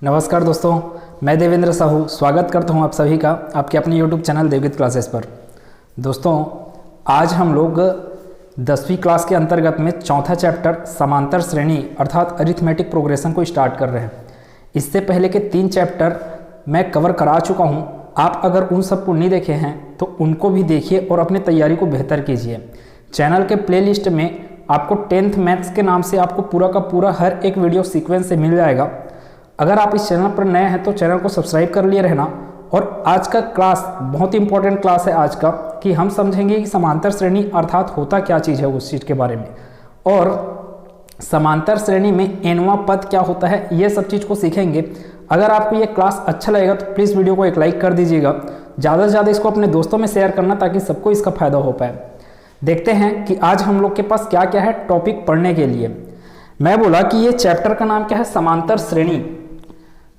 नमस्कार दोस्तों, मैं देवेंद्र साहू स्वागत करता हूं आप सभी का आपके अपने YouTube चैनल देवगीत क्लासेस पर। दोस्तों, आज हम लोग 10वीं क्लास के अंतर्गत में चौथा चैप्टर समांतर श्रेणी अर्थात अरिथमेटिक प्रोग्रेशन को स्टार्ट कर रहे हैं। इससे पहले के 3 चैप्टर मैं कवर करा चुका हूं। आप अगर उन सबको नहीं देखे हैं तो उनको भी देखिए और अपनी तैयारी को बेहतर कीजिए। चैनल के प्लेलिस्ट में आपको 10th मैथ्स के नाम से आपको पूरा का पूरा हर एक वीडियो सीक्वेंस से मिल जाएगा। अगर आप इस चैनल पर नए हैं तो चैनल को सब्सक्राइब कर लिए रहना। और आज का क्लास बहुत इंपॉर्टेंट क्लास है आज का, कि हम समझेंगे कि समांतर श्रेणी अर्थात होता क्या चीज़ है उस चीज़ के बारे में, और समांतर श्रेणी में nवां पद क्या होता है, ये सब चीज़ को सीखेंगे। अगर आपको ये क्लास अच्छा लगेगा तो प्लीज़ वीडियो को एक लाइक कर दीजिएगा। ज़्यादा से ज़्यादा इसको अपने दोस्तों में शेयर करना ताकि सबको इसका फायदा हो पाए। देखते हैं कि आज हम लोग के पास क्या क्या है टॉपिक पढ़ने के लिए। मैं बोला कि ये चैप्टर का नाम क्या है, समांतर श्रेणी।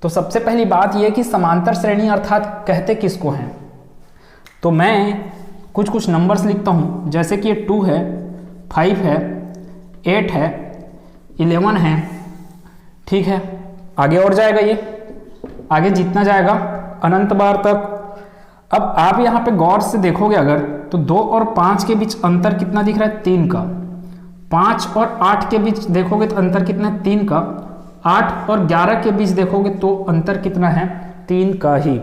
तो सबसे पहली बात यह कि समांतर श्रेणी अर्थात कहते किसको हैं। तो मैं कुछ नंबर्स लिखता हूं, जैसे कि ये 2 है, 5 है, 8 है, 11 है। ठीक है, आगे और जाएगा, ये आगे जितना जाएगा अनंत बार तक। अब आप यहाँ पे गौर से देखोगे अगर तो 2 और 5 के बीच अंतर कितना दिख रहा है, 3 का। 5 और 8 के बीच देखोगे तो अंतर कितना है, 3 का। 8 और 11 के बीच देखोगे तो अंतर कितना है, 3 का ही।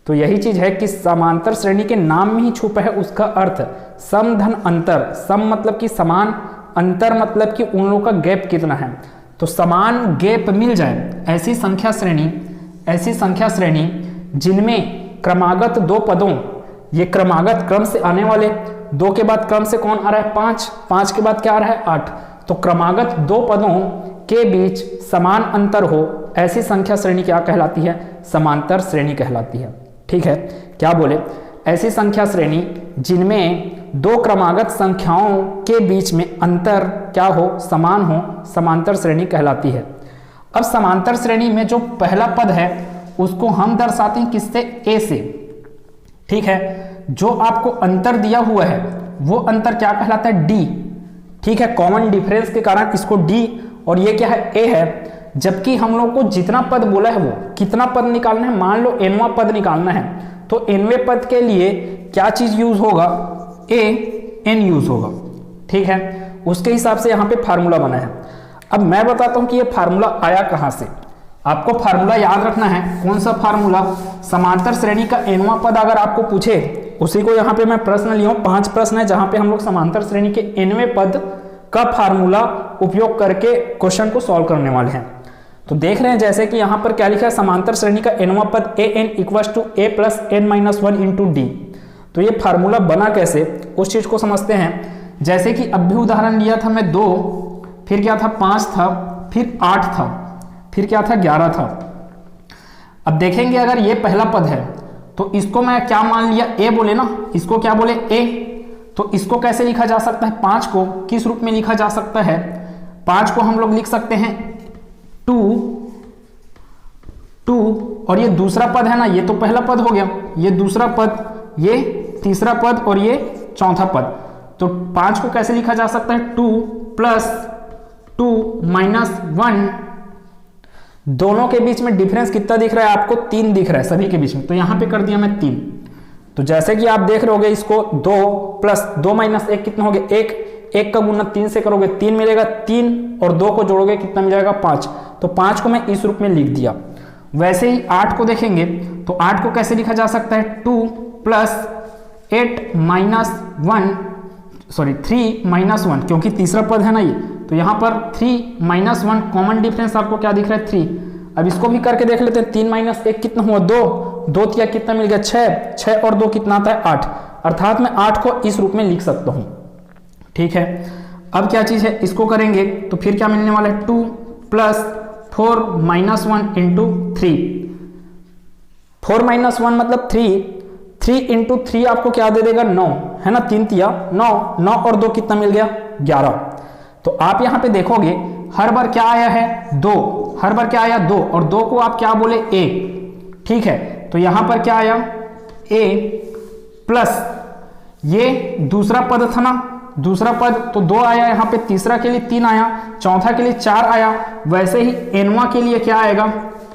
तो यही चीज है कि समांतर श्रेणी के नाम में ही छुपा है उसका अर्थ सम धन अंतर। सम मतलब कि समान, अंतर मतलब कि उन लोगों का गैप कितना है। तो समान गैप मिल जाए ऐसी संख्या श्रेणी जिनमें क्रमागत 2 पदों, ये क्रमागत क्रम से आने वाले, 2 के बाद क्रम से कौन आ रहा है, 5 के बाद क्या आ रहा है, 8। तो क्रमागत 2 पदों के बीच समान अंतर हो, ऐसी संख्या श्रेणी क्या कहलाती है, समांतर श्रेणी कहलाती है। ठीक है, क्या बोले, ऐसी संख्या श्रेणी जिनमें 2 क्रमागत संख्याओं के बीच में अंतर क्या हो, समान हो, समांतर श्रेणी कहलाती है। अब समांतर श्रेणी में जो पहला पद है उसको हम दर्शाते हैं किससे, ए से। ठीक है, जो आपको अंतर दिया हुआ है वो अंतर क्या कहलाता है, डी। ठीक है, कॉमन डिफरेंस के कारण इसको डी, और ये क्या है, ए है। जबकि हम लोग को जितना पद बोला है वो कितना पद निकालना है, मान लो nवां पद निकालना है, तो nवें पद के लिए क्या चीज यूज होगा, n यूज होगा। ठीक है, उसके हिसाब से यहाँ पे फार्मूला बना है। अब मैं बताता हूं कि ये फार्मूला आया कहां से। आपको फार्मूला याद रखना है। कौन सा फार्मूला, समांतर श्रेणी का nवां पद अगर आपको पूछे, उसी को यहाँ पे मैं प्रश्न लिया हूं। 5 प्रश्न है जहां पे हम लोग समांतर श्रेणी के nवें पद का फार्मूला उपयोग करके क्वेश्चन को सॉल्व करने वाले हैं। तो देख रहे हैं जैसे कि यहाँ पर क्या लिखा है, समांतर श्रेणी का nवां पद an = a + n-1 × d। तो ये फार्मूला बना कैसे, उस चीज को समझते हैं। जैसे कि अब भी उदाहरण लिया था मैं 2, फिर क्या था 5 था, फिर 8 था, फिर क्या था 11 था। अब देखेंगे अगर ये पहला पद है तो इसको मैं क्या मान लिया, a बोले ना, इसको क्या बोले, a। तो इसको कैसे लिखा जा सकता है, 5 को किस रूप में लिखा जा सकता है, 5 को हम लोग लिख सकते हैं 2, और ये दूसरा पद है ना, ये तो पहला पद हो गया, ये दूसरा पद, ये तीसरा पद और ये चौथा पद। तो 5 को कैसे लिखा जा सकता है, 2 + 2 - 1। दोनों के बीच में डिफरेंस कितना दिख रहा है आपको, 3 दिख रहा है सभी के बीच में। तो यहां पे कर दिया मैं 3। तो जैसे कि आप देख रहे होगे, इसको 2 + 2 - 1 कितना हो गया, 1 का गुणा 3 से करोगे 3 मिलेगा, 3 और 2 को जोड़ोगे कितना मिलेगा, 5। तो 5 को मैं इस रूप में लिख दिया। वैसे ही 8 को देखेंगे तो 8 को कैसे लिखा जा सकता है, 2 + 3 - 1, क्योंकि तीसरा पद है ना ये, तो यहाँ पर 3 - 1 कॉमन डिफरेंस आपको क्या दिख रहा है, 3। अब इसको भी करके देख लेते हैं, 3 - 1 कितना हुआ, 2 तिया कितना मिल गया, 6 और 2 कितना आता है, 8। अर्थात मैं 8 को इस रूप में लिख सकता हूं। ठीक है, अब क्या चीज है, इसको करेंगे तो फिर क्या मिलने वाला है, 2 + 4 - 1 × 3। 4 - 1 मतलब 3 × 3 आपको क्या दे देगा, 9 है ना, 3 तिया 9 और 2 कितना मिल गया, 11। तो आप यहां पे देखोगे हर बार क्या आया है, 2, हर बार क्या आया, 2, और 2 को आप क्या बोले, a। ठीक है, तो यहां पर क्या आया, a प्लस ये दूसरा पद था ना, दूसरा पद तो 2 आया, यहाँ पे तीसरा के लिए 3 आया, चौथा के लिए 4 आया। वैसे ही एनवा के लिए क्या आएगा,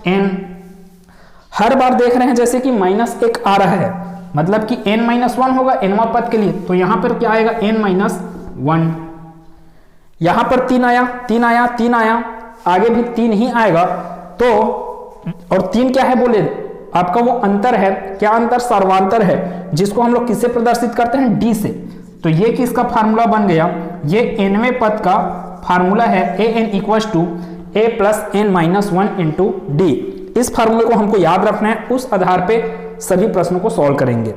n, हर बार देख रहे हैं जैसे कि -1 आ रहा है, मतलब कि n-1 होगा nवां पद के लिए, तो यहां पर क्या आएगा n-1। यहां पर 3 आया, 3 आया, 3 आया, आगे भी 3 ही आएगा। तो और 3 क्या है बोले, आपका वो अंतर है, क्या अंतर, सर्वांतर है, जिसको हम लोग किससे प्रदर्शित करते हैं, d से। तो ये किसका फार्मूला बन गया, ये nवें पद का फार्मूला है, an equals to a plus n-1 into D. इस फार्मूले को हमको याद रखना है, उस आधार पे सभी प्रश्नों को सॉल्व करेंगे।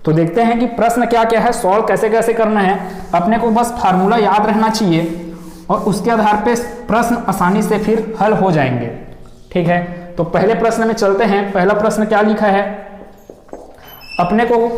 तो देखते हैं कि प्रश्न क्या क्या है, सॉल्व कैसे कैसे करना है। अपने को बस फार्मूला याद रहना चाहिए और उसके आधार पे प्रश्न आसानी से फिर हल हो जाएंगे। ठीक है, तो पहले प्रश्न में चलते हैं। पहला प्रश्न क्या लिखा है अपने को,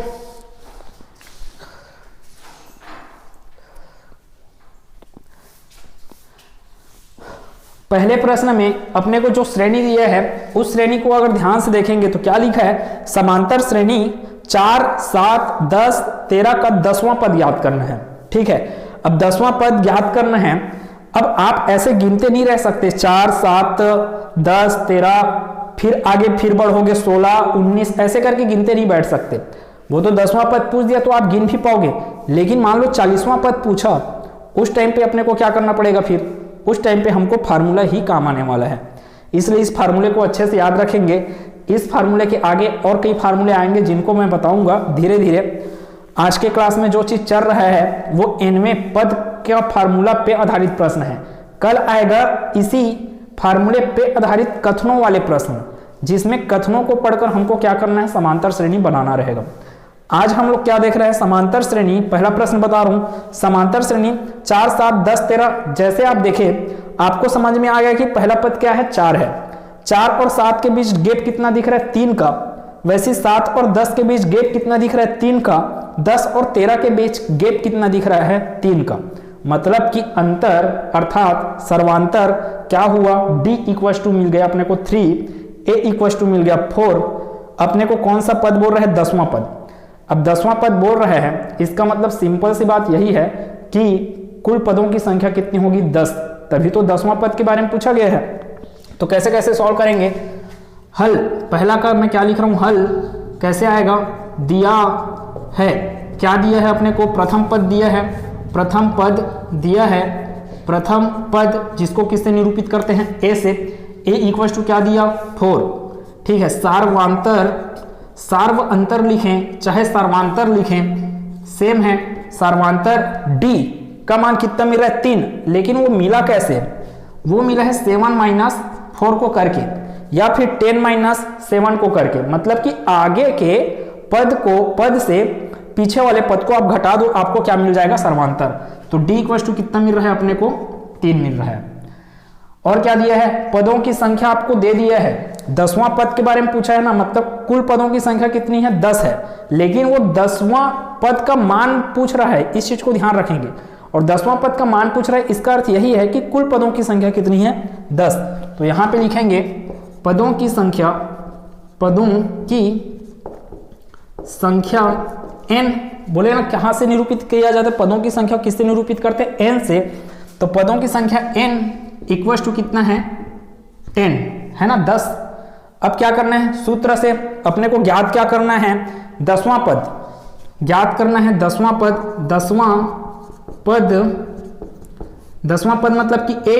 पहले प्रश्न में अपने को जो श्रेणी दिया है उस श्रेणी को अगर ध्यान से देखेंगे तो क्या लिखा है, समांतर श्रेणी 4, 7, 10, 13 का 10वां पद ज्ञात करना है। ठीक है, अब 10वां पद ज्ञात करना है। अब आप ऐसे गिनते नहीं रह सकते 4, 7, 10, 13, फिर आगे फिर बढ़ोगे 16, 19, ऐसे करके गिनते नहीं बैठ सकते। वो तो 10वां पद पूछ दिया तो आप गिन भी पाओगे, लेकिन मान लो 40वां पद पूछा, उस टाइम पे अपने को क्या करना पड़ेगा, फिर उस टाइम पे हमको फार्मूला ही काम आने वाला है। इसलिए इस फार्मूले को अच्छे से याद रखेंगे। इस फार्मूले के आगे और कई फार्मूले आएंगे जिनको मैं बताऊंगा धीरे धीरे। आज के क्लास में जो चीज चल रहा है वो nवें पद के फार्मूला पे आधारित प्रश्न है। कल आएगा इसी फार्मूले पे आधारित कथनों वाले प्रश्न, जिसमें कथनों को पढ़कर हमको क्या करना है, समांतर श्रेणी बनाना रहेगा। आज हम लोग क्या देख रहे हैं, समांतर श्रेणी। पहला प्रश्न बता रहा हूं, समांतर श्रेणी 4, 7, 10, 13। जैसे आप देखें आपको समझ में आ गया कि पहला पद क्या है, 4 है। 4 और 7 के बीच गैप कितना दिख रहा है, 3 का। वैसे 7 और 10 के बीच गैप कितना दिख रहा है, 3 का। 10 और 13 के बीच गैप कितना दिख रहा है, 3 का। मतलब कि अंतर अर्थात सर्वांतर क्या हुआ, d इक्वल्स टू मिल गया अपने को 3, a इक्वल्स टू मिल गया 4। अपने को कौन सा पद बोल रहा है, 10वां पद। अब 10वां पद बोल रहे हैं, इसका मतलब सिंपल सी बात यही है कि कुल पदों की संख्या कितनी होगी, 10। तभी तो 10वां पद के बारे में पूछा गया है। तो कैसे कैसे सॉल्व करेंगे, हल पहला का मैं क्या लिख रहा हूं, हल कैसे आएगा, दिया है, क्या दिया है अपने को, प्रथम पद दिया है, प्रथम पद दिया है, प्रथम पद जिसको किससे निरूपित करते हैं, a से। a इक्वल्स टू क्या दिया, 4। ठीक है, सार्वांतर, सार्व अंतर लिखें चाहे सर्वांतर लिखें सेम है। सर्वांतर d का मान कितना मिल रहा है, 3, लेकिन वो मिला कैसे, वो मिला है 7 - 4 को करके, या फिर 10 - 7 को करके। मतलब कि आगे के पद को, पद से पीछे वाले पद को आप घटा दो, आपको क्या मिल जाएगा, सर्वांतर। तो d इक्वल्स टू कितना मिल रहा है अपने को, 3 मिल रहा है। और क्या दिया है, पदों की संख्या आपको दे दिया है। 10वां पद के बारे में पूछा है ना, मतलब कुल पदों की संख्या कितनी है, 10 है, लेकिन वो 10वां पद का मान पूछ रहा है, इस चीज को ध्यान रखेंगे। और 10वां पद का मान पूछ रहा है, इसका अर्थ यही है कि कुल पदों की संख्या कितनी है, 10। तो यहां पे लिखेंगे पदों की संख्या, पदों की संख्या n, बोले ना कहां से निरूपित किया जाता है, पदों की संख्या किससे निरूपित करते हैं, n से। तो पदों की संख्या n इक्वल्स टू कितना है, 10 है ना, 10। अब क्या करना है, सूत्र से अपने को ज्ञात क्या करना है, 10वां पद ज्ञात करना है। 10वां पद, 10वां पद, 10वां पद मतलब कि a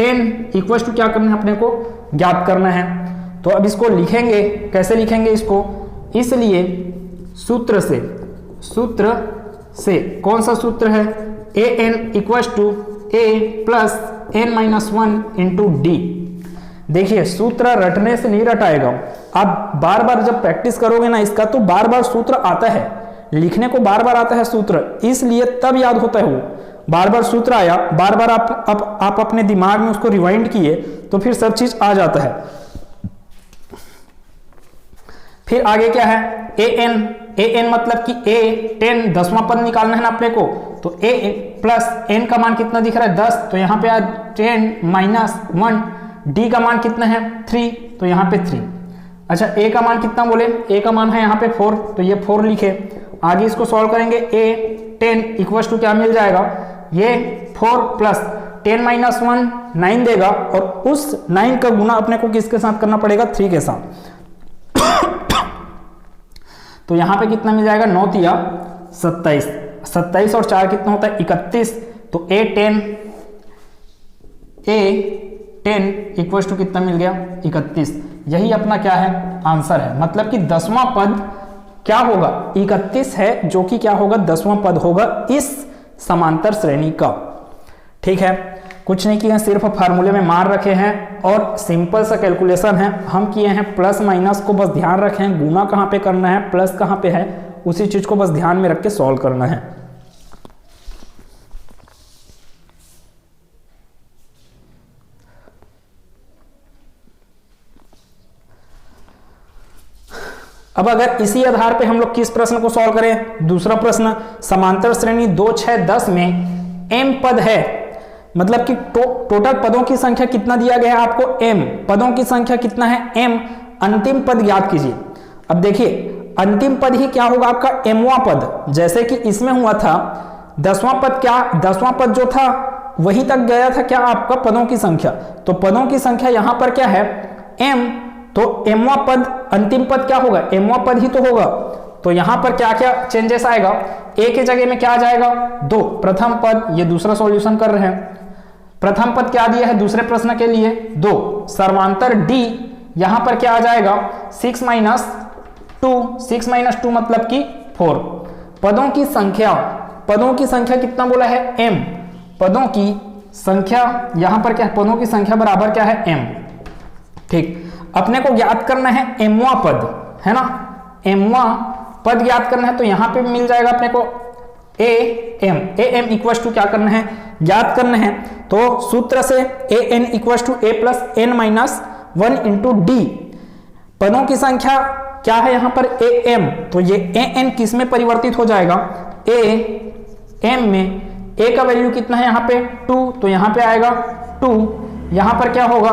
10 इक्वल्स टू क्या करना है, अपने को ज्ञात करना है। तो अब इसको लिखेंगे, कैसे लिखेंगे इसको, इसलिए सूत्र से, सूत्र से कौन सा सूत्र है, an equals to a plus n-1 into D. देखिए सूत्र रटने से नहीं रटाएगा, आप बार बार जब प्रैक्टिस करोगे ना इसका, तो बार बार सूत्र आता है, लिखने को बार बार आता है सूत्र, इसलिए तब याद होता है। वो बार बार सूत्र आया, बार बार आप अपने दिमाग में उसको रिवाइंड किए तो फिर सब चीज आ जाता है। फिर आगे क्या है, an मतलब कि a 10, 10वां पद निकालना है ना अपने को। तो a प्लस n का मान कितना दिख रहा है, 10, तो यहाँ पे 10 - 1। d का मान कितना है, 3, तो यहाँ पे 3। अच्छा a का मान कितना बोले, a का मान है यहाँ पे 4, तो ये 4 लिखे। आगे इसको सॉल्व करेंगे, a 10 इक्वल्स टू क्या मिल जाएगा, ये 4 प्लस 10 माइनस 1 9 देगा और उस 9 का गुना अपने को किसके साथ करना पड़ेगा, 3 के साथ। तो यहां पे कितना मिल जाएगा, 9 तिया 27, 27 और 4 कितना होता है 31। तो A10 इक्वल टू कितना मिल गया 31। यही अपना क्या है आंसर है। मतलब कि 10वां पद क्या होगा 31 है, जो कि क्या होगा 10वां पद होगा इस समांतर श्रेणी का। ठीक है, कुछ नहीं किया, सिर्फ फार्मूले में मान रखे हैं और सिंपल सा कैलकुलेशन है। हम किए हैं प्लस माइनस को बस ध्यान रखें, गुना कहाँ पे करना है प्लस कहाँ पे है, उसी चीज को बस ध्यान में रख के सॉल्व करना है। अब अगर इसी आधार पे हम लोग किस प्रश्न को सॉल्व करें, दूसरा प्रश्न, समांतर श्रेणी 2 6 10 में m पद है, मतलब कि टोटल पदों की संख्या कितना दिया गया है आपको m, पदों की संख्या कितना है m, अंतिम पद ज्ञात कीजिए। अब देखिए अंतिम पद ही क्या होगा आपका mवां पद, जैसे कि इसमें हुआ था 10वां पद, क्या 10वां पद जो था वहीं तक गया था क्या आपका पदों की संख्या, तो पदों की संख्या यहां पर क्या है m, तो mवां पद अंतिम पद क्या होगा mवां पद ही तो होगा। तो यहां पर क्या क्या चेंजेस आएगा, a के जगह में क्या आ जाएगा 2, प्रथम पद, ये दूसरा सॉल्यूशन कर रहे हैं, प्रथम पद क्या दिया है दूसरे प्रश्न के लिए 2, सर्वांतर d यहां पर क्या आ जाएगा 6 माइनस 2 मतलब कि 4। पदों की संख्या कितना बोला है m, पदों की संख्या यहां पर क्या है, पदों की संख्या बराबर क्या है m। ठीक, अपने को ज्ञात करना है mवां पद, है ना, mवां पद ज्ञात करना है। तो यहां पे मिल जाएगा अपने को am इक्वल टू क्या करना है ज्ञात करना है। तो सूत्र से an equal to a plus n minus 1 into D, पदों की संख्या क्या है यहां पर am, तो ये an किस में परिवर्तित हो जाएगा am में, a का वैल्यू कितना है यहाँ पे 2, तो यहाँ पे आएगा 2, यहाँ पर क्या होगा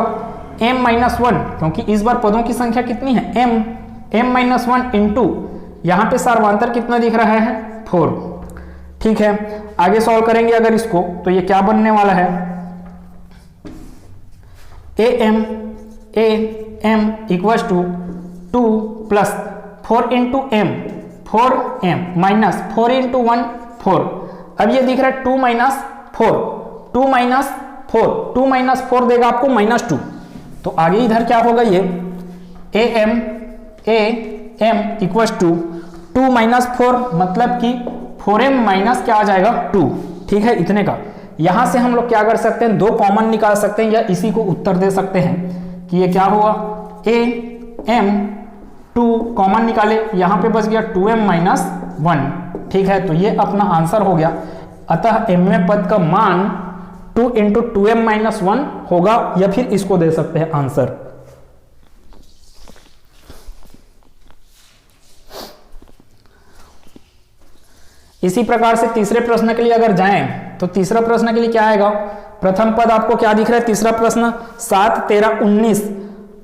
m माइनस 1, क्योंकि इस बार पदों की संख्या कितनी है m माइनस 1 इंटू यहाँ पे सर्वांतर कितना दिख रहा है 4। ठीक है, आगे सॉल्व करेंगे अगर इसको, तो ये क्या बनने वाला है am equal to 2 plus 4 into m, 4m minus 4 into 1 4। अब ये दिख रहा है 2 माइनस 4, 2 माइनस 4 देगा आपको -2। तो आगे इधर क्या होगा ये am इक्वल टू 2 माइनस 4, मतलब कि 4m माइनस क्या आ जाएगा 2। ठीक है, इतने का यहां से हम लोग क्या कर सकते हैं, 2 कॉमन निकाल सकते हैं या इसी को उत्तर दे सकते हैं कि ये क्या हुआ am 2 कॉमन निकाले, यहां पे बच गया 2m माइनस 1। ठीक है, तो ये अपना आंसर हो गया। अतः mवें पद का मान 2 इंटू 2m माइनस 1 होगा, या फिर इसको दे सकते हैं आंसर। इसी प्रकार से तीसरे प्रश्न के लिए अगर जाएं तो तीसरा प्रश्न के लिए क्या आएगा, प्रथम पद आपको क्या दिख रहा है, तीसरा प्रश्न 7 13 19,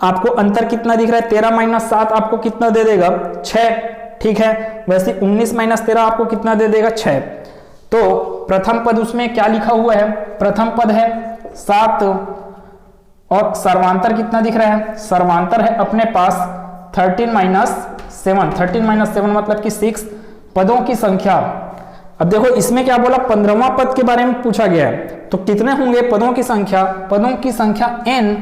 आपको अंतर कितना दिख रहा है 13 माइनस 7 आपको कितना दे देगा 6। ठीक है, वैसे 19 माइनस 13 आपको कितना दे देगा 6। तो प्रथम पद उसमें क्या लिखा हुआ है, प्रथम पद है 7 और सर्वांतर कितना दिख रहा है, सर्वांतर है अपने पास 13 माइनस 7 मतलब कि 6। पदों की संख्या, अब देखो इसमें क्या बोला 15वां पद के बारे में पूछा गया है, तो कितने होंगे पदों की संख्या n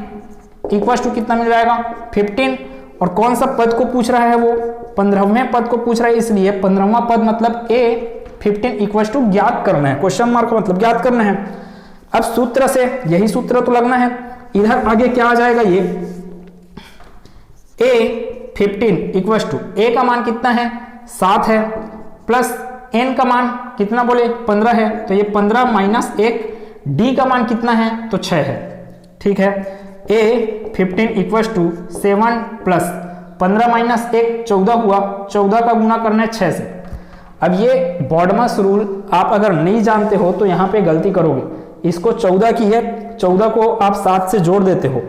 इक्वल टू कितना मिल जाएगा 15। और कौन सा पद को पूछ रहा है, वो 15वें पद को पूछ रहा है, इसलिए 15वां पद मतलब a 15 इक्वल टू ज्ञात करना है, क्वेश्चन मार्क मतलब ज्ञात करना है। अब सूत्र से यही सूत्र तो लगना है, इधर आगे क्या आ जाएगा, ये a 15 इक्वल टू a का मान कितना है 7 है, प्लस n का मान कितना बोले 15 है, तो ये 15 माइनस 1, d का मान कितना है तो 6 है। ठीक है, a 15 equal to 7 plus 15 minus 1 14 हुआ, 14 का गुना करना है 6 से। अब ये बॉडमस रूल आप अगर नहीं जानते हो तो यहाँ पे गलती करोगे, इसको 14 की है, 14 को आप 7 से जोड़ देते हो,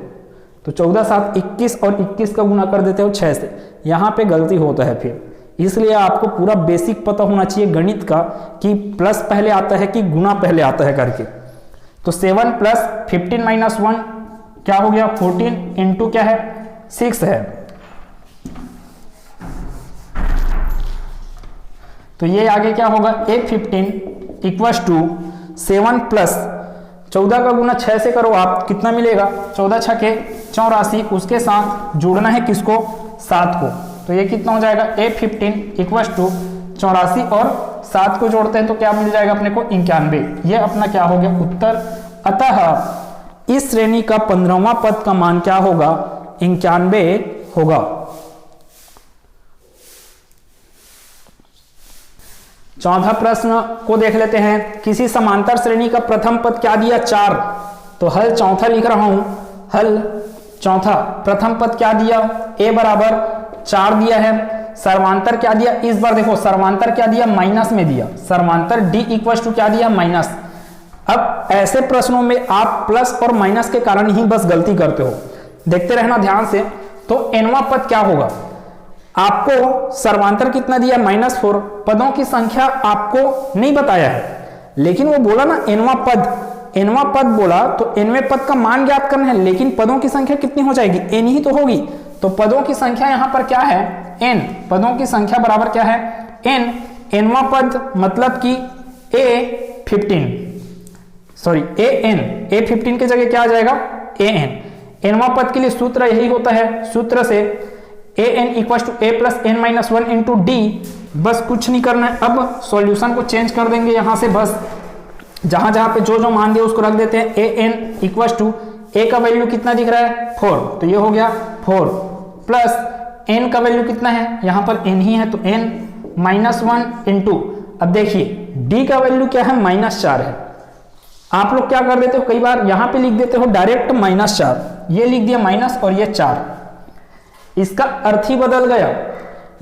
तो 14 7 21 और 21 का गुना कर देते हो 6 से, यहाँ पे गलती होता है फिर। इसलिए आपको पूरा बेसिक पता होना चाहिए गणित का कि प्लस पहले आता है कि गुना पहले आता है करके। तो 7 प्लस 15 माइनस 1 क्या हो गया 14 इंटू क्या है 6 है। तो ये आगे क्या होगा A15 इक्वल्स टू 7 प्लस 14 का गुना 6 से करो आप, कितना मिलेगा 14 छके 84, उसके साथ जोड़ना है किसको 7 को, तो ये कितना हो जाएगा A15 इक्वल्स टू 84 और 7 को जोड़ते हैं तो क्या मिल जाएगा अपने को 91। ये अपना क्या हो गया उत्तर। अतः इस श्रेणी का 15वां पद का मान क्या होगा 91 होगा। चौथा प्रश्न को देख लेते हैं। किसी समांतर श्रेणी का प्रथम पद क्या दिया 4, तो हल चौथा लिख रहा हूं, हल चौथा प्रथम पद क्या दिया a बराबर 4 दिया है। सर्वांतर क्या दिया, इस बार देखो सर्वांतर क्या दिया माइनस में दिया, सर्वांतर d इक्वल टू क्या दिया माइनस। अब ऐसे प्रश्नों में आप प्लस और माइनस के कारण ही बस गलती करते हो, देखते रहना ध्यान से। तो nवां पद क्या होगा, आपको सर्वांतर कितना दिया -4, पदों की संख्या आपको नहीं बताया है, लेकिन वो बोला ना nवां पद बोला, तो nवें पद का मान ज्ञात करना है, लेकिन पदों की संख्या कितनी हो जाएगी n ही तो होगी। तो पदों की संख्या यहां पर क्या है n, पदों की संख्या बराबर क्या है n, nवां पद मतलब कि A15 की जगह क्या आ जाएगा an। nवां पद के लिए सूत्र यही होता है, सूत्र से an equal to a plus n minus 1 into D, बस कुछ नहीं करना है। अब सॉल्यूशन को चेंज कर देंगे यहां से, बस जहां जहां पे जो मान दिया उसको रख देते हैं। an इक्वल टू a का वैल्यू कितना दिख रहा है 4, तो ये हो गया 4 प्लस n का वैल्यू कितना है, यहां पर n ही है तो n माइनस 1 इंटू, अब देखिए d का वैल्यू क्या है -4 है। आप लोग क्या कर देते हो कई बार यहां पे लिख देते हो डायरेक्ट -4, ये लिख दिया माइनस और ये 4, इसका अर्थ ही बदल गया,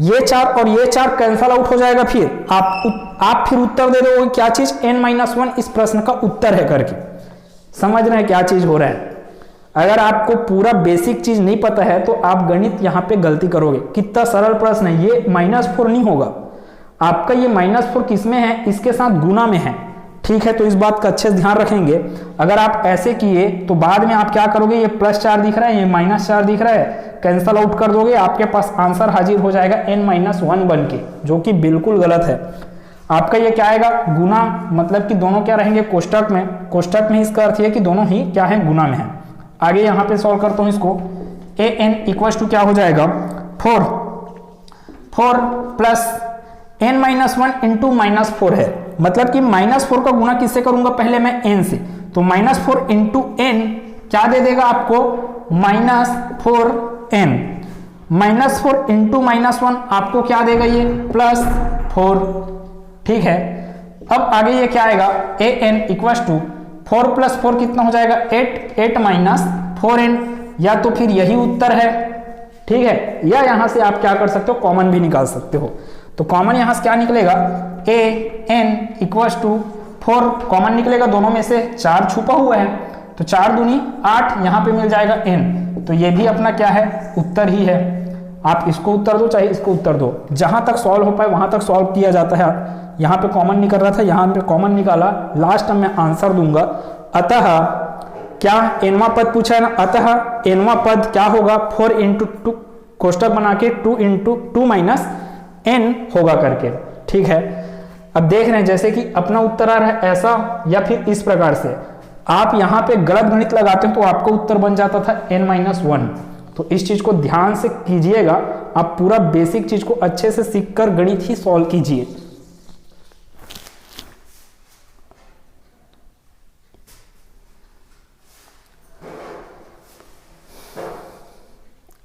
ये 4 और ये 4 कैंसल आउट हो जाएगा। फिर आप फिर उत्तर दे दोगे क्या चीज n-1 इस प्रश्न का उत्तर है करके, समझ रहे हैं क्या चीज हो रहा है। अगर आपको पूरा बेसिक चीज नहीं पता है तो आप गणित यहाँ पे गलती करोगे। कितना सरल प्रश्न है, ये -4 नहीं होगा आपका, ये -4 किस में है, इसके साथ गुना में है, ठीक है। तो इस बात का अच्छे से ध्यान रखेंगे। अगर आप ऐसे किए तो बाद में आप क्या करोगे, ये +4 दिख रहा है, ये -4 दिख रहा है, कैंसल आउट कर दोगे, आपके पास आंसर हाजिर हो जाएगा n-1 बन के, जो कि बिल्कुल गलत है। आपका ये क्या आएगा गुना, मतलब कि दोनों क्या रहेंगे कोष्टक में, कोष्टक में इसका अर्थ है कि दोनों ही क्या है गुना में है। आगे यहाँ पे सॉल्व करता हूँ इसको, an इक्वल टू क्या हो जाएगा 4 प्लस n-1 इंटू -4 है, मतलब कि -4 का गुना किससे करूंगा पहले मैं n से, तो -4 इंटू n क्या दे देगा आपको -4n, -4 इंटू -1 आपको क्या देगा ये +4, ठीक है। अब आगे ये क्या आएगा an इक्वल टू 4 प्लस 4 कितना हो जाएगा 8 माइनस 4n, या तो फिर यही उत्तर है, ठीक है, या यहां से आप क्या कर सकते हो कॉमन भी निकाल सकते हो। तो कॉमन यहां से क्या निकलेगा an इक्वल टू 4 कॉमन निकलेगा, दोनों में से 4 छुपा हुआ है, तो 4 दूनी 8, यहां पे मिल जाएगा n, तो ये भी अपना क्या है उत्तर ही है। आप इसको उत्तर दो चाहे इसको उत्तर दो, जहां तक सॉल्व हो पाए वहां तक सॉल्व किया जाता है। यहां पे कॉमन निकल रहा था, यहां पे कॉमन निकाला, लास्ट में आंसर दूंगा। अतः क्या nवां पद पूछा है ना, अतः nवां पद क्या होगा 4 इंटू 2 कोष्टक बना के 2 इंटू 2 माइनस n होगा करके, ठीक है। अब देख रहे हैं जैसे कि अपना उत्तर आ रहा है ऐसा, या फिर इस प्रकार से आप यहां पे गलत गणित लगाते हो तो आपका उत्तर बन जाता था n-1। तो इस चीज को ध्यान से कीजिएगा, आप पूरा बेसिक चीज को अच्छे से सीखकर गणित ही सॉल्व कीजिए।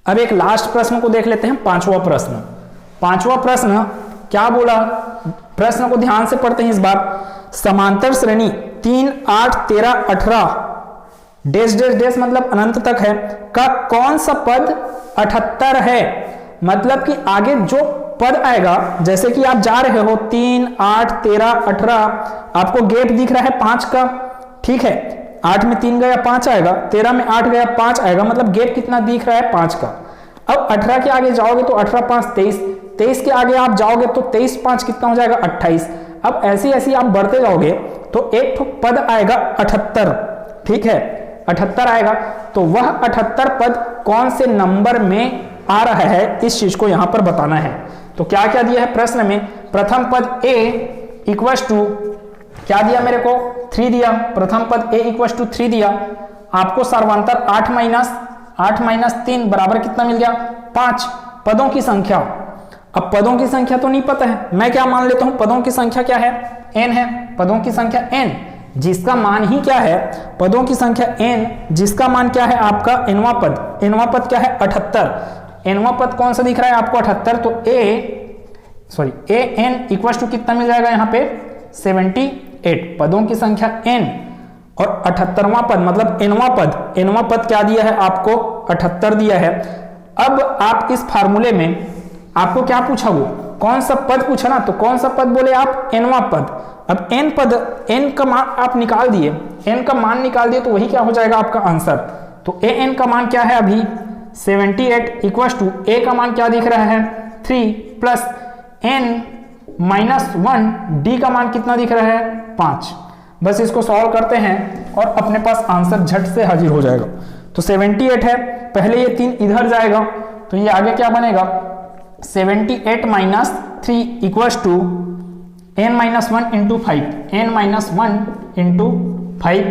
अब एक लास्ट प्रश्न को देख लेते हैं, पांचवा प्रश्न क्या बोला, प्रश्न को ध्यान से पढ़ते हैं इस बार। समांतर श्रेणी 3, 8, 13, 18 डैश डैश डैश मतलब अनंत तक है का कौन सा पद 78 है, मतलब कि आगे जो पद आएगा, जैसे कि आप जा रहे हो 3, 8, 13, 18, आपको गैप दिख रहा है 5 का, ठीक है, 8 में 3 गया 5 आएगा, 13 में 8 गया 5 आएगा, मतलब गैप कितना दिख रहा है 5 का। अब 18 के आगे जाओगे तो 18 5 23, 23 के आगे आप जाओगे तो 23 5 कितना हो जाएगा 28। अब ऐसे ऐसे आप बढ़ते जाओगे तो एक पद आएगा 78, ठीक है, 78 आएगा। तो वह 78 पद कौन से नंबर में आ रहा है, इस चीज को यहां पर बताना है। तो क्या क्या दिया है प्रश्न में, प्रथम पद a इक्वस टू क्या दिया मेरे को, 3 दिया। प्रथम पद a इक्वस टू 3 दिया। आपको सर्वांतर 8 माइनस 3 बराबर कितना मिल गया, 5। पदों की संख्या, अब पदों की संख्या तो नहीं पता है, मैं क्या मान लेता हूं, पदों की संख्या क्या है, n है। पदों की संख्या n जिसका मान ही क्या है, पदों की संख्या n जिसका मान क्या है आपका nवां पद, nवां पद क्या है 78। nवां पद कौन सा दिख रहा है आपको 78, तो a n इक्वल टू कितना मिल जाएगा यहाँ पे 78। पदों की संख्या n और 78वां पद मतलब nवां पद क्या दिया है आपको 78 दिया है। अब आप इस फार्मूले में आपको क्या पूछा, वो कौन सा पद पूछा ना, तो कौन सा पद बोले आप, nवां पद। अब n का मान आप निकाल दिए, n का मान निकाल दिए तो वही क्या हो जाएगा आपका आंसर। तो an का मान क्या है अभी 78 इक्वल टू a का मान क्या दिख रहा है 3 प्लस n माइनस 1 d का मान कितना दिख रहा है 5। बस इसको सॉल्व करते हैं और अपने पास आंसर झट से हाजिर हो जाएगा। तो 78 है, पहले ये 3 इधर जाएगा तो ये आगे क्या बनेगा 78 minus 3 equal to n minus 1 into 5, n minus 1 into 5।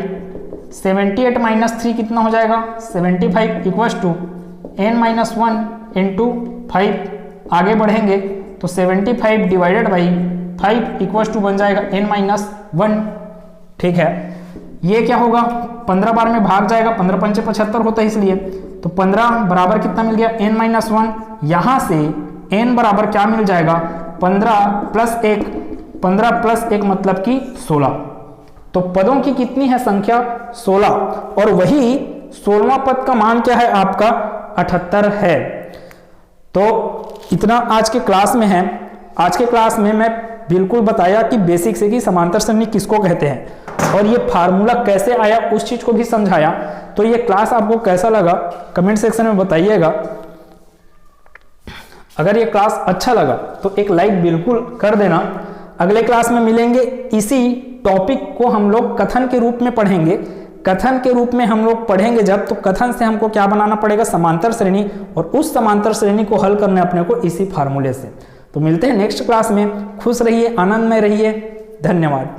78 minus 3 कितना हो जाएगा 75 equal to n minus 1 into 5। आगे बढ़ेंगे तो 75 डिवाइडेड बाई 5 इक्वल टू बन जाएगा n माइनस 1। ठीक है, ये क्या होगा 15 बार में भाग जाएगा, 15 पंचे 75 होता है इसलिए, तो 15 बराबर कितना मिल गया n माइनस 1। यहां से n बराबर क्या मिल जाएगा 15 प्लस 1 मतलब कि 16। तो पदों की कितनी है संख्या 16 और वही 16वां पद का मान क्या है आपका 78 है। तो इतना आज के क्लास में है। आज के क्लास में मैं बिल्कुल बताया कि बेसिक से कि समांतर सरणी किसको कहते हैं और ये फार्मूला कैसे आया उस चीज को भी समझाया। तो ये क्लास आपको कैसा लगा कमेंट सेक्शन में बताइएगा। अगर ये क्लास अच्छा लगा तो एक लाइक बिल्कुल कर देना। अगले क्लास में मिलेंगे, इसी टॉपिक को हम लोग कथन के रूप में पढ़ेंगे। कथन के रूप में हम लोग पढ़ेंगे जब, तो कथन से हमको क्या बनाना पड़ेगा समांतर श्रेणी, और उस समांतर श्रेणी को हल करना अपने को इसी फार्मूले से। तो मिलते हैं नेक्स्ट क्लास में। खुश रहिए, आनंद में रहिए, धन्यवाद।